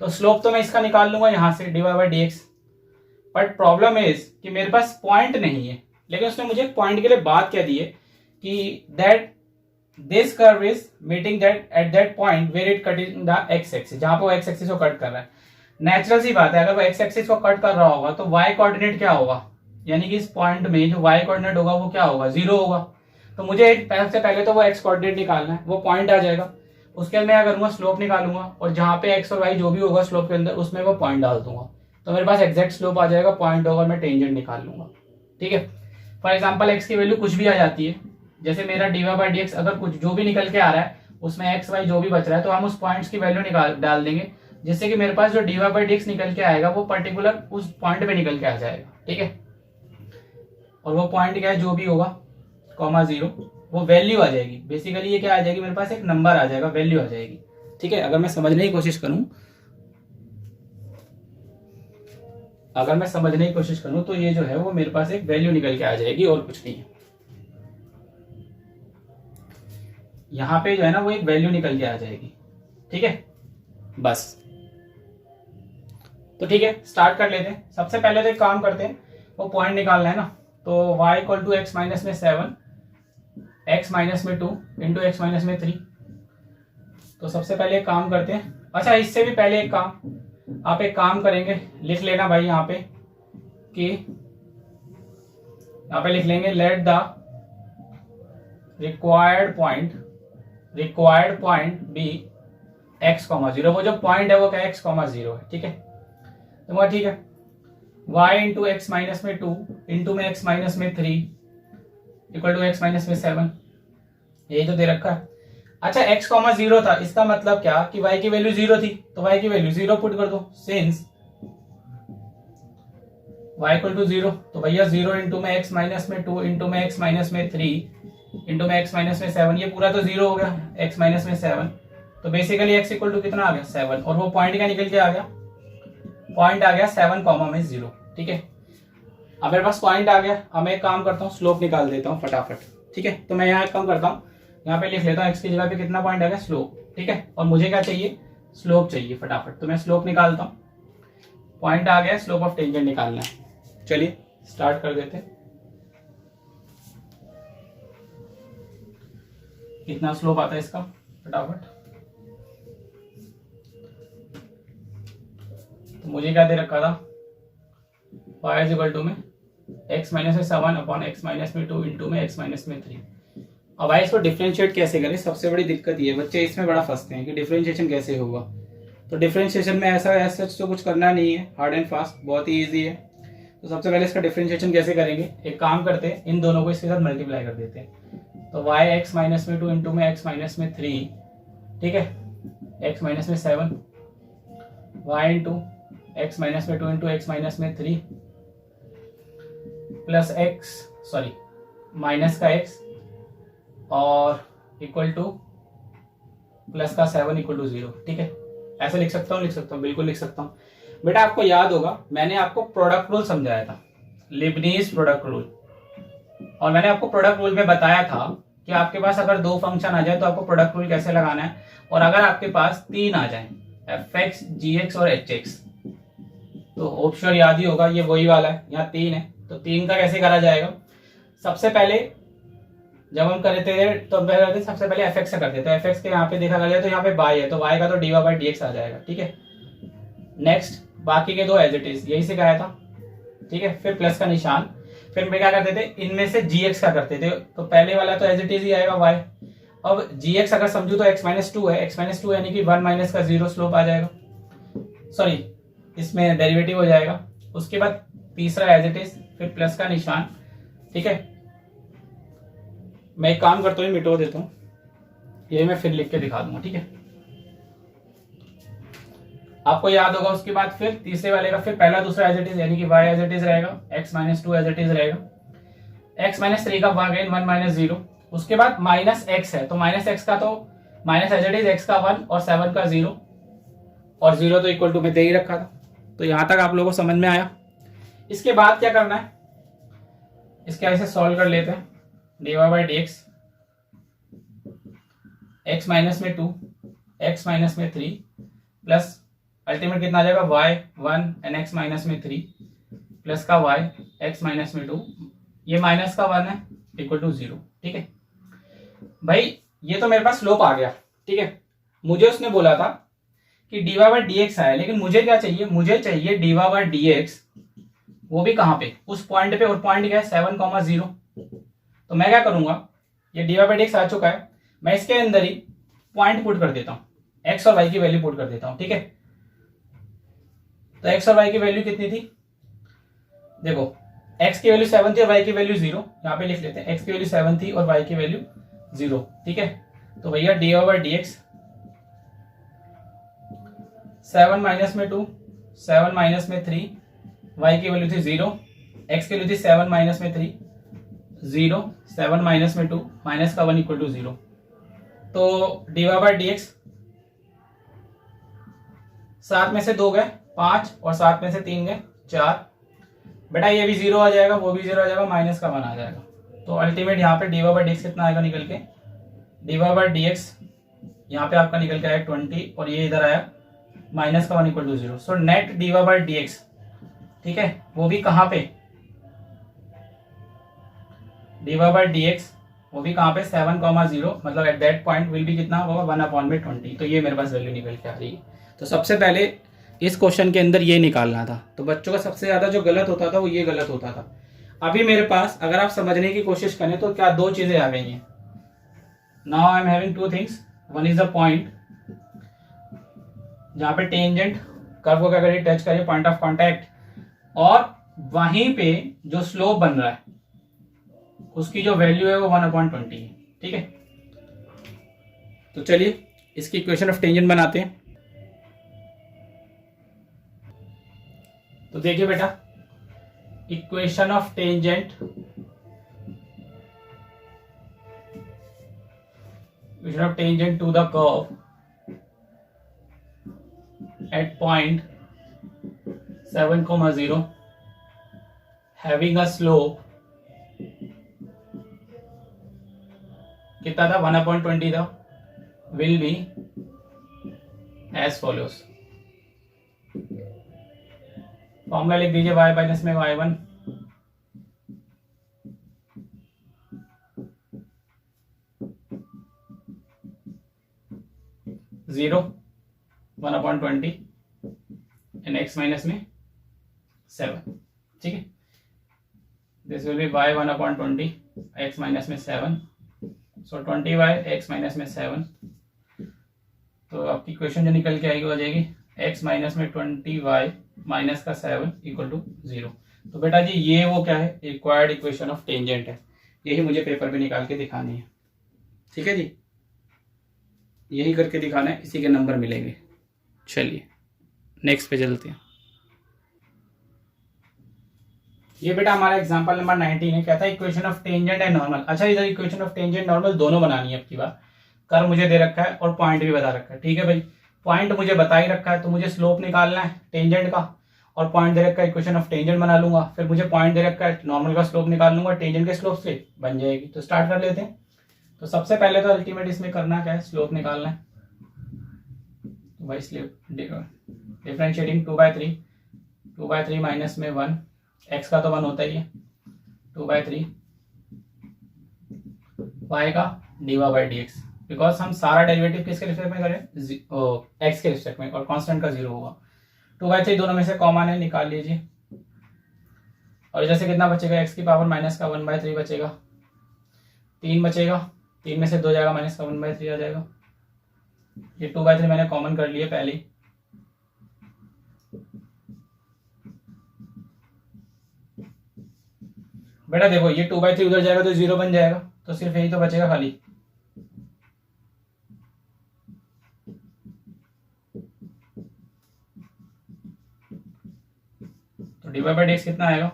Speaker 1: तो स्लोप तो मैं इसका निकाल लूंगा यहाँ से dy/dx, बट प्रॉब्लम इज कि मेरे पास पॉइंट नहीं है। लेकिन उसने मुझे पॉइंट के लिए बात क्या दी है कि that this curve is meeting that at that point where it cutting the x axis, जहां पे वो x एक्सिस को कट कर रहा है। नेचुरल सी बात है, अगर वो x एक्सिस को कट कर रहा होगा तो y कोऑर्डिनेट क्या होगा, यानी कि इस पॉइंट में जो y कोऑर्डिनेट होगा वो क्या होगा 0 होगा। तो मुझे सबसे पहले तो वो x कोऑर्डिनेट निकालना है, वो पॉइंट आ जाएगा। उसके बाद मैं क्या करूंगा स्लोप निकालूंगा और जहां पे x और y जो भी होगा स्लोप के अंदर उसमें वो पॉइंट डाल दूंगा, तो मेरे पास एग्जैक्ट स्लोप आ जाएगा, पॉइंट होगा, मैं टेंजेंट निकाल लूंगा। ठीक है, फॉर एग्जांपल x की वैल्यू कुछ भी आ जाती है, जैसे मेरा dy/dx अगर कुछ जो भी निकल के आ रहा है उसमें x y जो भी बच रहा है तो हम उस पॉइंट्स की वैल्यू निकाल डाल देंगे, जिससे कि मेरे पास जो dy/dx निकल के आएगा वो पर्टिकुलर उस पॉइंट पे निकल के आ जाएगा। ठीक है, और वो पॉइंट क्या है जो भी होगा (0) वो वैल्यू आ जाएगी। बेसिकली ये क्या आ जाएगी मेरे पास एक नंबर आ जाएगा, वैल्यू आ जाएगी। ठीक है, अगर मैं समझने की कोशिश करूं तो ये जो है वो मेरे पास एक वैल्यू निकल के आ जाएगी और कुछ नहीं है। यहां पे जो है ना वो एक वैल्यू निकल के आ जाएगी। ठीक है, बस तो ठीक है स्टार्ट कर लेते हैं। सबसे पहले तो एक काम करते हैं, वो पॉइंट निकालना है ना, तो y equal to x minus में 7, x माइनस में 2 इंटू x माइनस में 3। तो सबसे पहले एक काम करते हैं, अच्छा इससे भी पहले एक काम, आप एक काम करेंगे, लिख लेना भाई यहाँ पे कि यहाँ पे लिख लेंगे let the required point be x, 0। वो जो पॉइंट है वो क्या x, 0 है। ठीक है, तो ठीक है y इंटू एक्स माइनस में 2 इंटू में x माइनस में 3 इक्वल टू x माइनस में 7, यही तो दे रखा है। अच्छा x, 0 था, इसका मतलब क्या कि y की वैल्यू 0 थी, तो y की वैल्यू 0 पुट कर दो। सिंस y इक्वल टू 0, तो भैया 0 इंटू में x माइनस में 2 इंटू में x माइनस में 3 इंटू में x माइनस में 7, ये पूरा तो 0 हो गया, x माइनस में 7। तो बेसिकली x इक्वल टू कितना आ गया 7, और वो पॉइंट क्या निकल के आ गया, पॉइंट आ गया 7, 0। ठीक है, अब मेरे पास पॉइंट आ गया। अब मैं एक काम करता हूँ स्लोप निकाल देता हूँ फटाफट। ठीक है। तो मैं यहाँ कम करता हूँ, यहाँ पे लिख लेता हूँ x की जगह पे कितना पॉइंट आ गया, स्लोप, ठीक है। और मुझे क्या चाहिए, स्लोप चाहिए फटाफट, तो मैं स्लोप निकालता हूँ। पॉइंट आ गया, स्लोप ऑफ टेंजेंट निकालना है। चलिए स्टार्ट कर देते हैं। कितना स्लोप आता है इसका फटाफट, तो मुझे क्या दे रखा था, y इज इक्वल टू में x माइनस में 7 अपॉन x माइनस में 2 इंटू में x माइनस में 3। अब भाई इसको डिफ्रेंशिएट कैसे करें, सबसे बड़ी दिक्कत ये है, बच्चे इसमें बड़ा फंसते हैं कि डिफ्रेंशिएशन कैसे होगा। तो डिफ्रेंशिएशन में ऐसा सच तो कुछ करना नहीं है, हार्ड एंड फास्ट, बहुत ही ईजी है। तो सबसे पहले इसका डिफ्रेंशिएशन कैसे करेंगे, एक काम करते हैं, इन दोनों को इसके साथ मल्टीप्लाई कर देते हैं। तो y x माइनस में 2 इंटू में x माइनस में 3, ठीक है, x माइनस में 7, y इंटू x माइनस में 2 इंटू x माइनस में 3 प्लस माइनस का x और इक्वल टू प्लस का 7 इक्वल टू 0, ठीक है। ऐसे लिख सकता हूँ, बिल्कुल लिख सकता हूँ। बेटा आपको याद होगा मैंने आपको प्रोडक्ट रूल समझाया था, लिबनीज प्रोडक्ट रूल, और मैंने आपको प्रोडक्ट रूल में बताया था कि आपके पास अगर दो फंक्शन आ जाए तो आपको प्रोडक्ट रूल कैसे लगाना है, और अगर आपके पास तीन आ जाए, fx, gx और hx, तो ऑप्शन याद ही होगा, ये वही वाला है, यहाँ 3 है, तो 3 का कैसे करा जाएगा। सबसे पहले जब हम करते थे तो हम सबसे पहले fx से करते थे, fx के यहाँ पे देखा गया तो यहाँ पे y है, तो y का तो dy बाई dx आ जाएगा, ठीक है। नेक्स्ट बाकी के दो एज इट इज, यही सिखाया था, ठीक है। फिर प्लस का निशान, फिर मैं क्या करते थे, इनमें से gx का करते थे, तो पहले वाला तो एज इट इज ही आएगा y। अब gx अगर समझू तो x माइनस 2 है, x माइनस 2 यानी कि 1 माइनस का 0 स्लोप आ जाएगा, सॉरी इसमें डेरिवेटिव हो जाएगा। उसके बाद तीसरा एज इट इज, फिर प्लस का निशान, ठीक है। मैं एक काम करता हूँ, मिटो देता हूँ, ये मैं फिर लिख के दिखा दूंगा, ठीक है। आपको याद होगा, उसके बाद फिर तीसरे वाले का फिर पहला दूसरा एज इट इज, यानी कि y एज इट इज रहेगा, x minus 2 as it is रहेगा, x माइनस 3 का अगेन 1 माइनस 0, उसके बाद माइनस x है, तो माइनस x का तो minus as it is, x का 1 और 7 का 0, और 0 तो इक्वल टू में दे ही रखा था। तो यहां तक आप लोगों को समझ में आया। इसके बाद क्या करना है, इसके ऐसे सॉल्व कर लेते हैं, dy by dx, x minus में 2, x माइनस में 3 प्लस अल्टीमेट कितना आ जाएगा, y 1 एंड x माइनस में 3 प्लस का y x माइनस में 2, ये माइनस का 1 है, इक्वल टू 0, ठीक है। भाई ये तो मेरे पास स्लोप आ गया, ठीक है। मुझे उसने बोला था कि dy बाई dx आया, लेकिन मुझे क्या चाहिए, मुझे चाहिए dy बाई dx, वो भी कहां पे, उस पॉइंट पे, और पॉइंट क्या है 7,0। तो मैं क्या करूंगा, ये dy बाई dx आ चुका है, मैं इसके अंदर ही पॉइंट पुट कर देता हूं, x और y की वैल्यू पुट कर देता हूं, ठीक है। तो x और y की वैल्यू कितनी थी, देखो x की वैल्यू 7 थी और y की वैल्यू 0, यहाँ पे लिख लेते हैं, x की वैल्यू 7 थी और y की वैल्यू 0, ठीक है। तो भैया dy बाई dx 7 माइनस में 2, 7 माइनस में 3, y की वैल्यू थी 0, x की वैल्यू थी 7 माइनस में 3 0, 7 माइनस में 2 माइनस का 1 इक्वल टू 0। तो dy बाई dx 7 में से 2 गए 5 और 7 में से 3 गए 4, बेटा ये भी 0 आ जाएगा, वो भी 0 आ जाएगा, माइनस का 1 आ जाएगा। तो अल्टीमेट यहाँ पे dy बाई dx कितना आएगा निकल के, dy बाई dx यहाँ पे आपका निकल के आया 20 और ये इधर आया माइनस का 1 equal to 0। So net dy by dx, ठीक है, वो भी कहाँ पे, dy बाई dx वो भी कहाँ पे 7,0, मतलब एट दैट पॉइंट विल भी कितना होगा 1/20। तो ये मेरे पास वैल्यू निकल के आ रही है। तो सबसे पहले इस क्वेश्चन के अंदर ये निकालना था। तो बच्चों का सबसे ज्यादा जो गलत होता था वो ये गलत होता था। अभी मेरे पास अगर आप समझने की कोशिश करें तो क्या दो चीजें आ गई हैं। Now I am having two things, one is the point जहां पे टेंजेंट कर्व को क्या करिए, टच करिए, पॉइंट ऑफ कांटेक्ट, और वहीं पे जो स्लोप बन रहा है उसकी जो वैल्यू है वो 1/20 है, ठीक है। तो चलिए इसकी इक्वेशन ऑफ टेंजेंट बनाते हैं। तो देखिए बेटा, equation of tangent, equation of tangent to the curve at point 7,0 having a slope कितना था 1/20 था, will be as follows. Formula लिख दीजिए y माइनस में y1 0 1/20 एंड x माइनस में 7, ठीक है। This will be y 1/20 x minus में 7, सो 20y x माइनस में 7। तो आपकी क्वेश्चन जो निकल के आएगी हो जाएगी x माइनस में 20y माइनस का 7 इक्वल टू 0। तो बेटा जी ये वो क्या है, रिक्वायर्ड इक्वेशन ऑफ टेंजेंट है, यही मुझे पेपर पे निकाल के दिखानी है, ठीक है जी, यही करके दिखाना है, इसी के नंबर मिलेंगे। चलिए नेक्स्ट पे चलते हैं। ये बेटा हमारा एग्जांपल नंबर 19 है, कहता है equation of tangent and normal. अच्छा इधर इक्वेशन ऑफ टेंजेंट नॉर्मल दोनों बनानी है, अब की बार कर मुझे दे रखा है और पॉइंट भी बता रखा है, ठीक है भाई। पॉइंट मुझे बता ही रखा है तो मुझे स्लोप निकालना है टेंजेंट का, और पॉइंट दे रखा है इक्वेशन ऑफ टेंजेंट बना लूंगा, फिर मुझे पॉइंट दे रखा है नॉर्मल का स्लोप निकाल लूंगा, टेंजेंट के स्लोप से बन जाएगी। तो स्टार्ट कर लेते हैं। तो सबसे पहले तो अल्टीमेट इसमें करना क्या है, स्लोप निकालना है। तो भाई स्लोप डिफरेंशिएटिंग 2/3 माइनस में 1, एक्स का तो 1 होता ही है, 2/3 y का dy/dx, बिकॉज हम सारा डेरिवेटिव किसके रिस्पेक्ट में करें, एक्स के रिस्पेक्ट में, और कांस्टेंट का 0 होगा। 2/3 दोनों में से कॉमन है, निकाल लीजिए। और जैसे कितना बचेगा, x की पावर माइनस का 1/3 बचेगा, 3 बचेगा, 3 में से 2 जाएगा, माइनस का 1/3 आ जाएगा। ये 2/3 मैंने कॉमन कर लिया पहले ही। बेटा देखो ये 2/3 उधर जाएगा तो 0 बन जाएगा, तो सिर्फ यही तो बचेगा खाली। तो dy/dx कितना आएगा,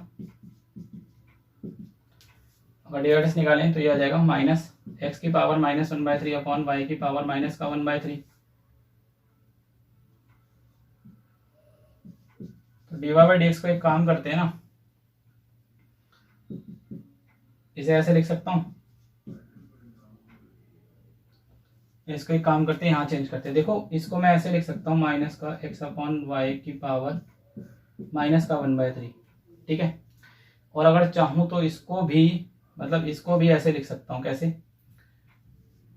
Speaker 1: अगर dy/dx निकालें तो ये आ जाएगा माइनस एक्स की पावर माइनस 1/3 अपॉन वाई की पावर माइनस का 1/3। तो dy/dx को एक काम करते हैं ना, इसे ऐसे लिख सकता हूं, इसको एक काम करते हैं, यहाँ चेंज करते हैं। देखो इसको मैं ऐसे लिख सकता हूँ, माइनस का x अपॉन वाई की पावर माइनस का 1/3, ठीक है। और अगर चाहूँ तो इसको भी, मतलब इसको भी ऐसे लिख सकता हूँ, कैसे,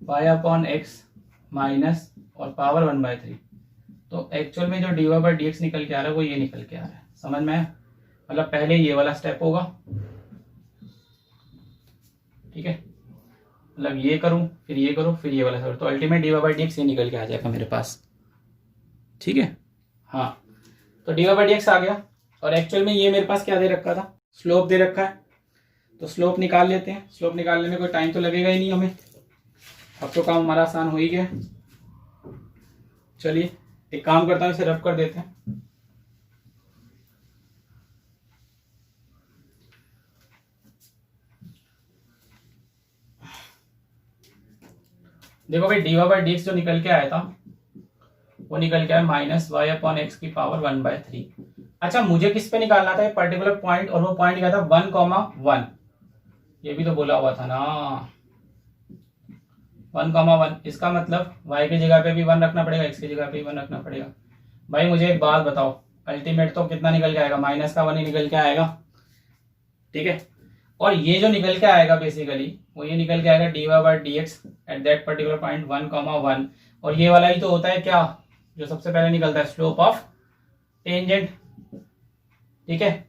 Speaker 1: y अपॉन एक्स माइनस और पावर 1/3। तो एक्चुअल में जो dy/dx निकल के आ रहा है वो ये निकल के आ रहा है, समझ में, मतलब पहले ये वाला स्टेप होगा, ठीक है, मतलब ये करूं फिर ये करूं फिर ये वाला स्टेप, तो अल्टीमेट dy/dx ये निकल के आ जाएगा मेरे पास, ठीक है। हाँ तो dy/dx आ गया, और एक्चुअल में ये मेरे पास क्या दे रखा था, स्लोप दे रखा है। तो स्लोप निकाल लेते हैं, स्लोप निकालने में कोई टाइम तो लगेगा ही नहीं हमें, अब तो काम हमारा आसान हो ही गया। चलिए एक काम करता हूँ, इसे रफ कर देते हैं। देखो भाई dy/dx जो निकल के आया था वो निकल के आया माइनस y अपॉन एक्स की पावर 1/3। अच्छा मुझे किस पे निकालना था, पर्टिकुलर पॉइंट, और वो पॉइंट क्या था 1,1, ये भी तो बोला हुआ था ना 1,1। इसका मतलब y की जगह पे भी 1 रखना पड़ेगा, x की जगह पे भी 1 रखना पड़ेगा। भाई मुझे एक बात बताओ, अल्टीमेट तो कितना निकल के आएगा, माइनस का 1 ही निकल के आएगा, ठीक है। और ये जो निकल के आएगा बेसिकली वो ये निकल के आएगा dy/dx at that particular point 1,1, और ये वाला ही तो होता है क्या, जो सबसे पहले निकलता है, स्लोप ऑफ टेंजेंट, ठीक है,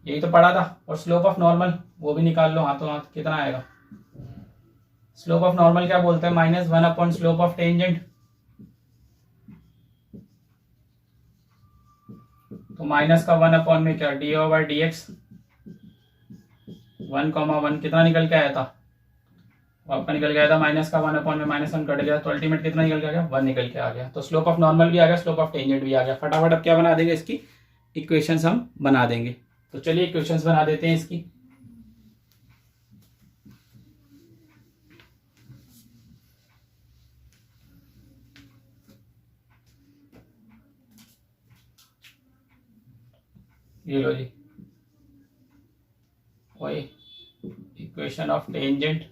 Speaker 1: यही तो पढ़ा था। और स्लोप ऑफ नॉर्मल वो भी निकाल लो हाथों हाथ, कितना आएगा, स्लोप ऑफ नॉर्मल क्या बोलते हैं, -1 अपॉन स्लोप ऑफ टेंजेंट। तो माइनस का 1 अपॉन में क्या, dy/dx 1,1 कितना निकल के आया था, आपका निकल गया था माइनस का 1 अपॉन में -1 कट गया, तो अल्टीमेट कितना निकल के आ गया, 1 निकल के आ गया। तो स्लोप ऑफ नॉर्मल भी आ गया, स्लोप ऑफ टेंजेंट भी आ गया। फटाफट अब क्या बना देंगे, इसकी इक्वेशंस हम बना देंगे। तो चलिए इक्वेशंस बना देते हैं इसकी। ये लो जी, वही इक्वेशन ऑफ टेंजेंट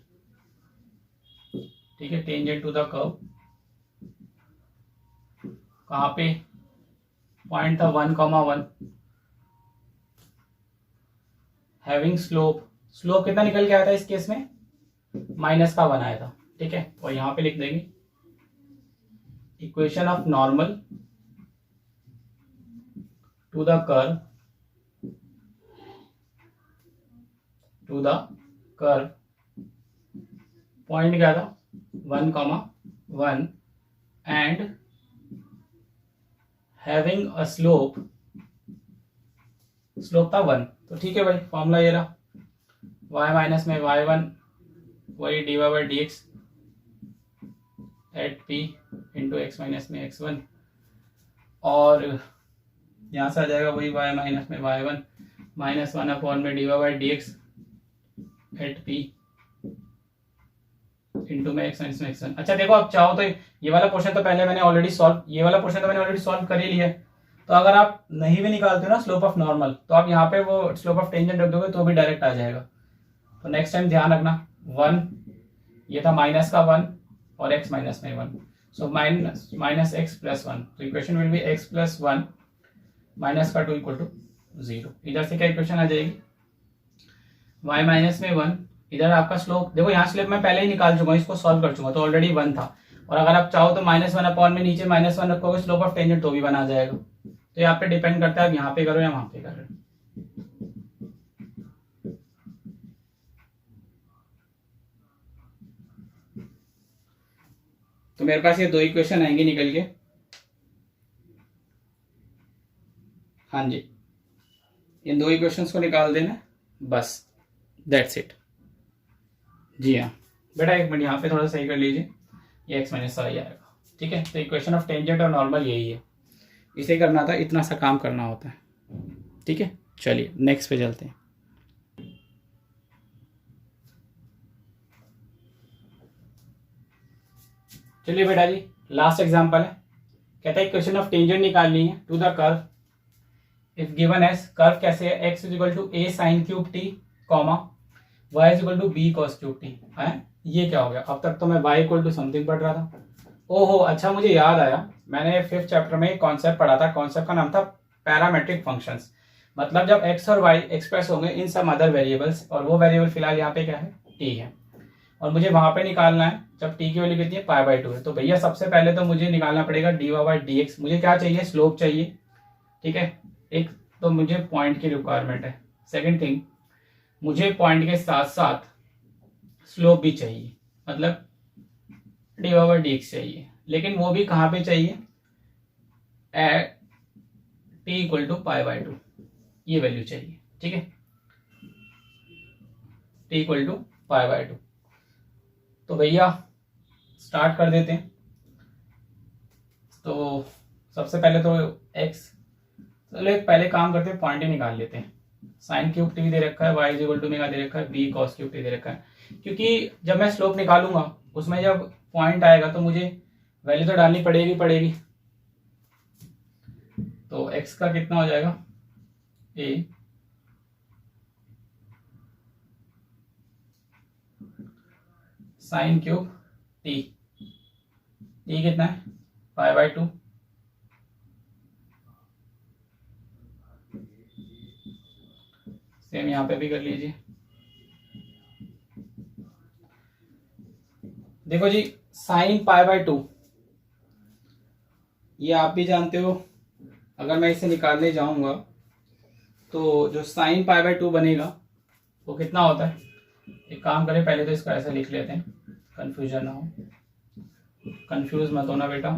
Speaker 1: ठीक है, टेंजेंट टू द कर्व, कहाँ पे पॉइंट था 1,1, हैविंग स्लोप, स्लोप कितना निकल के आया था इस केस में, -1 आया था, ठीक है। और यहां पे लिख देंगे equation of normal to the curve, point क्या था 1,1 एंड हैविंग अ स्लोप था 1। तो ठीक है भाई, फॉर्मूला ये रहा, y माइनस में y1 वही dy by d x at p into x minus में x1, और यहाँ से आ जाएगा वही y माइनस में y1 -1 अपॉन में dy by d x at p into में एक्स माइनस में x1। अच्छा देखो, आप चाहो तो ये वाला पोर्शन तो पहले मैंने ऑलरेडी सॉल्व कर ही लिया है। तो अगर आप नहीं भी निकालते हो ना स्लोप ऑफ नॉर्मल, तो आप यहाँ पे वो स्लोप ऑफ टेंजेंट रख दोगे तो भी डायरेक्ट आ जाएगा। तो नेक्स्ट टाइम ध्यान रखना, 1 ये था -1 और x माइनस में 1, सो माइनस एक्स प्लस 1, तो equation will be x plus 1 -2 equal to 0। इधर से क्या इक्वेशन आ जाएगी, y माइनस में 1, इधर आपका स्लोप देखो, यहाँ स्लोप मैं पहले ही निकाल चुका हूँ, इसको सॉल्व कर चुका, तो ऑलरेडी 1 था। और अगर आप चाहो तो -1 अपॉन में नीचे -1 रखोगे स्लोप ऑफ टेंजेंट तो भी बना जाएगा। तो यहाँ पे डिपेंड करता है आप यहाँ पे करो या वहां पे करो। तो मेरे पास ये 2 इक्वेशन आएंगे निकल के, हाँ जी, इन 2 इक्वेशंस को निकाल देना बस, दैट्स इट। जी हाँ बेटा, एक मिनट यहाँ पे थोड़ा सही कर लीजिए, ये एक्स माइनस आ जाएगा, ठीक है। तो इक्वेशन ऑफ टेंजेंट और नॉर्मल यही है, इसे करना था, इतना सा काम करना होता है, ठीक है। चलिए नेक्स्ट पे चलते हैं। चलिए बेटा जी, लास्ट एग्जांपल है, कहता है इक्वेशन ऑफ टेंजेंट निकालनी है to the curve if given as, curve कैसे है, x इक्वल टू a sin cube t comma y equal to b cos cube t है। ये क्या हो गया, अब तक तो मैं y इक्वल टू समथिंग पढ़ रहा था। ओहो अच्छा, मुझे याद आया, मैंने 5th चैप्टर में एक कॉन्सेप्ट पढ़ा था, कॉन्सेप्ट का नाम था पैरामेट्रिक फंक्शंस। मतलब जब x और y एक्सप्रेस होंगे इन सम अदर वेरिएबल्स, और वो वेरिएबल फिलहाल यहाँ पे क्या है, t है, और मुझे वहां पे निकालना है जब t की वैल्यू कितनी है, π/2 है। तो भैया सबसे पहले तो मुझे निकालना पड़ेगा dy बाई डी एक्स, मुझे क्या चाहिए, स्लोप चाहिए, ठीक है। एक तो मुझे पॉइंट की रिक्वायरमेंट है, सेकेंड थिंग मुझे पॉइंट के साथ साथ स्लोप भी चाहिए, मतलब dy बाई डी एक्स चाहिए, लेकिन वो भी कहाँ पे चाहिए, एट t इक्वल टू π/2, ये वैल्यू चाहिए, ठीक है, t इक्वल टू π/2। तो भैया स्टार्ट कर देते हैं। तो सबसे पहले तो x, चलो एक पहले काम करते हैं, पॉइंट ही निकाल लेते हैं। साइन क्यूब टी दे रखा है, y is equal to mega दे रखा है, b cos क्यूब टी दे रखा है, क्योंकि जब मैं स्लोप निकालूंगा उसमें जब पॉइंट आएगा तो मुझे वैल्यू तो डालनी पड़ेगी। तो x का कितना हो जाएगा, a sine cube T, T कितना है, π/2, सेम यहां पे भी कर लीजिए। देखो जी, साइन π/2 ये आप भी जानते हो, अगर मैं इसे निकालने जाऊंगा तो जो साइन π/2 बनेगा वो कितना होता है, एक काम करें पहले तो इसको ऐसे लिख लेते हैं, कंफ्यूजन ना हो, कंफ्यूज मत होना बेटा,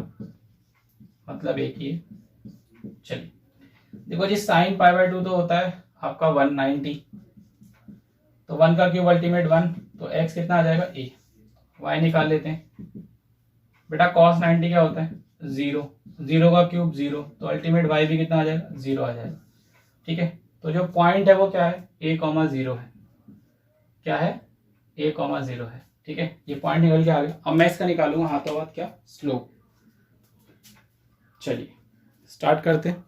Speaker 1: मतलब एक ही है। चलिए देखो जी, साइन π/2 तो होता है आपका 190, तो 1 का क्यूब अल्टीमेट 1, तो x कितना आ जाएगा a, y निकाल लेते हैं बेटा, cos 90 क्या होता है 0, 0 का क्यूब 0, तो अल्टीमेट y भी कितना आ जाएगा 0 आ जाएगा, ठीक है। तो जो पॉइंट है वो क्या है, a,0 है, क्या है a,0 है, ठीक है। ये पॉइंट निकल के आ गया। अब मैं इसका निकालूंगा हाथों हाथ क्या, स्लोप। चलिए स्टार्ट करते हैं।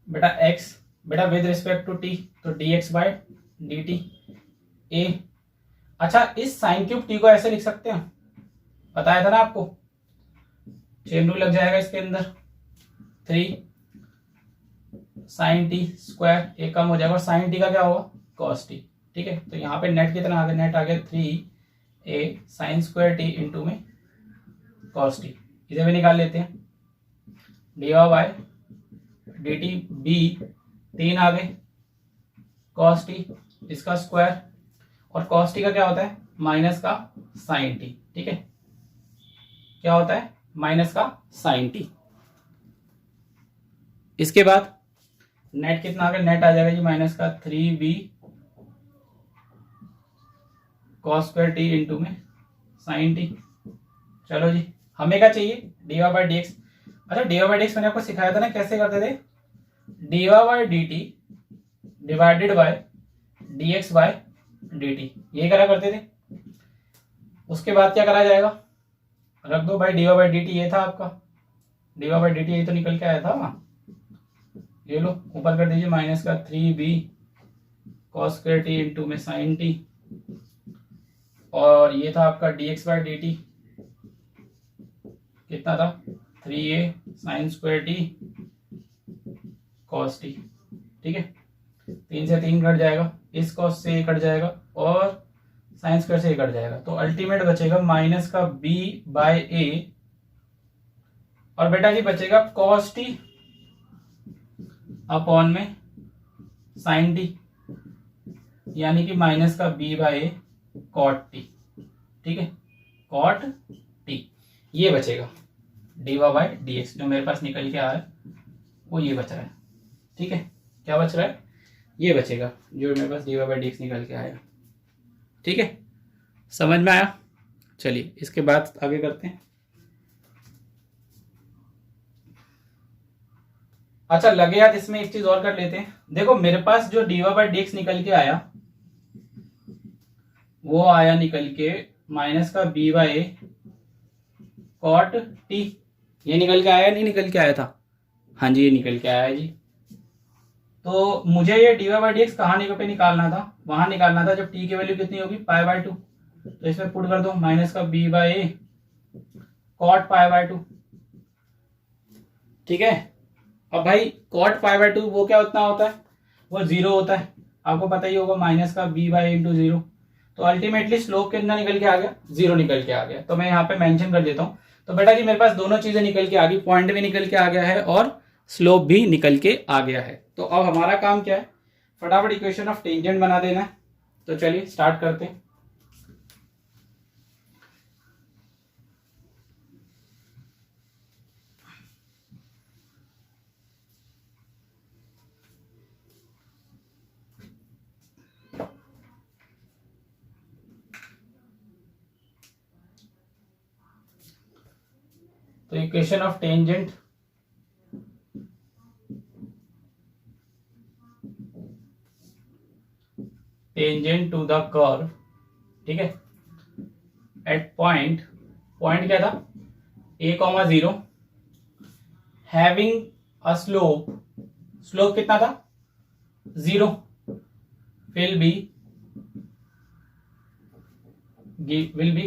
Speaker 1: बेटा x, बेटा विद रिस्पेक्ट टू t, तो dx बाय dt a। अच्छा, इस साइन क्यूब t को ऐसे लिख सकते हैं, बताया था ना आपको, चेन रूल लग जाएगा इसके अंदर, 3 साइन टी स्क्वायर, एक कम हो जाएगा और साइन टी का क्या होगा कॉस टी। ठीक है, तो यहाँ पे नेट कितना आ गया, नेट आ गया 3a sine square t into में कॉस टी। इसे भी निकाल लेते हैं, d by d t b 3 आ गए कॉस टी इसका स्क्वायर, और कॉस टी का क्या होता है माइनस का साइन टी। ठीक है, क्या होता है माइनस का साइन टी। इसके बाद नेट कितना आ गया, नेट आ जाएगा जी माइनस का 3b cos square t into में साइन टी। चलो जी, हमें क्या चाहिए d y by d x. अच्छा, d y by d x मैंने आपको सिखाया था ना कैसे करते थे, d y by d t divided by d x by d t, ये करा करते थे। उसके बाद क्या करा जाएगा, रख दो भाई d y by d t, ये था आपका d y by d t, यही तो निकल के आया था, ये लो ऊपर कर दीजिए माइनस का 3b cos square t into में साइन टी, और ये था आपका dx बाय डी टी, कितना था 3a sine square T cos T. ठीक है, 3 से 3 कट जाएगा, इस कॉस से कट जाएगा और साइन स्क्वायर से कट जाएगा, तो अल्टीमेट बचेगा माइनस का b बाय ए, और बेटा जी बचेगा कॉस टी अपॉन में साइन टी, यानी कि माइनस का b by a cot t. ठीक है, कॉट टी ये बचेगा, d y by d x जो मेरे पास निकल के आ रहा है वो ये बच रहा है। ठीक है, क्या बच रहा है, ये बचेगा जो मेरे पास d y by d x निकल के आएगा। ठीक है, समझ में आया। चलिए इसके बाद आगे करते हैं। अच्छा लगे यार, इसमें एक चीज और कर लेते हैं। देखो मेरे पास जो d y by d x निकल के आया वो आया निकल के माइनस का b by a cot t, ये निकल के आया नहीं निकल के आया था, हाँ जी ये निकल के आया है जी। तो मुझे ये d y by d x कहाँ पे निकालना था, वहां निकालना था जब t की वैल्यू कितनी होगी पाई बाय 2, तो इसमें पुट कर दो माइनस का b by a cot pi by 2। ठीक है, अब भाई कॉट पाई बाय 2 वो क्या उतना होता है, वो 0 होता है, आपको पता ही होगा माइनस का b बाय इंटू 0, तो अल्टीमेटली स्लोप कितना निकल के आ गया 0 निकल के आ गया। तो मैं यहाँ पे मेंशन कर देता हूँ। तो बेटा जी मेरे पास दोनों चीजें निकल के आ गई, पॉइंट भी निकल के आ गया है और स्लोप भी निकल के आ गया है। तो अब हमारा काम क्या है, फटाफट इक्वेशन ऑफ टेंजेंट बना देना है। तो चलिए स्टार्ट करते हैं। तो equation of tangent to the curve, ठीक है, एट पॉइंट क्या था a,0 हैविंग अ स्लोप कितना था 0 will be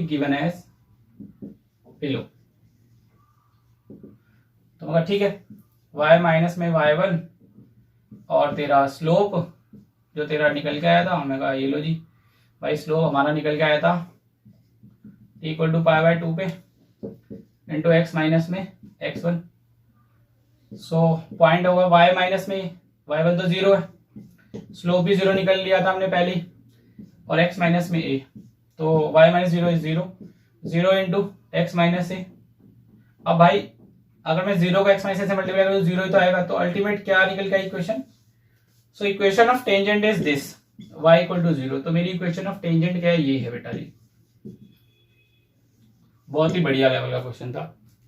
Speaker 1: given as below. तो मगर ठीक है, y माइनस में y1 और तेरा स्लोप जो तेरा निकल के आया था, हमें कहा ये लो जी भाई स्लोप हमारा निकल के आया था इक्वल टू पाई बाय 2 पे इंटू एक्स माइनस में x1। सो पॉइंट होगा y माइनस में y1 तो 0 है, स्लोप भी 0 निकल लिया था हमने पहले ही, और x माइनस में a, तो y माइनस 0 is 0 into x minus a. अब भाई अगर मैं 0 को x माइनस से मल्टीप्लाई करूँ तो 0 ही तो आएगा, तो अल्टीमेट क्या निकल गया equation. So equation of tangent is this y equal to 0। तो मेरी इक्वेशन ऑफ टेंजेंट क्या है, ये है बेटा जी। बहुत ही बढ़िया लेवल का क्वेश्चन था,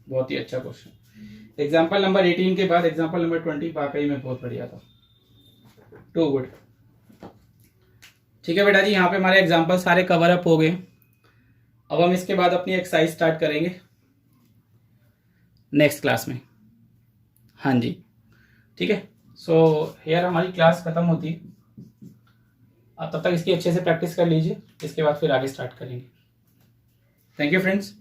Speaker 1: बहुत ही अच्छा क्वेश्चन। एग्जाम्पल नंबर 18 के बाद एग्जाम्पल नंबर 20 वाकई में बहुत बढ़िया था, टू गुड। ठीक है बेटा जी, यहाँ पे हमारे एग्जाम्पल सारे कवर अप हो गए। अब हम इसके बाद अपनी एक्सरसाइज स्टार्ट करेंगे नेक्स्ट क्लास में। हाँ जी ठीक है, सो यार हमारी क्लास खत्म होती है, आप तब तक इसकी अच्छे से प्रैक्टिस कर लीजिए, इसके बाद फिर आगे स्टार्ट करेंगे। Thank you friends.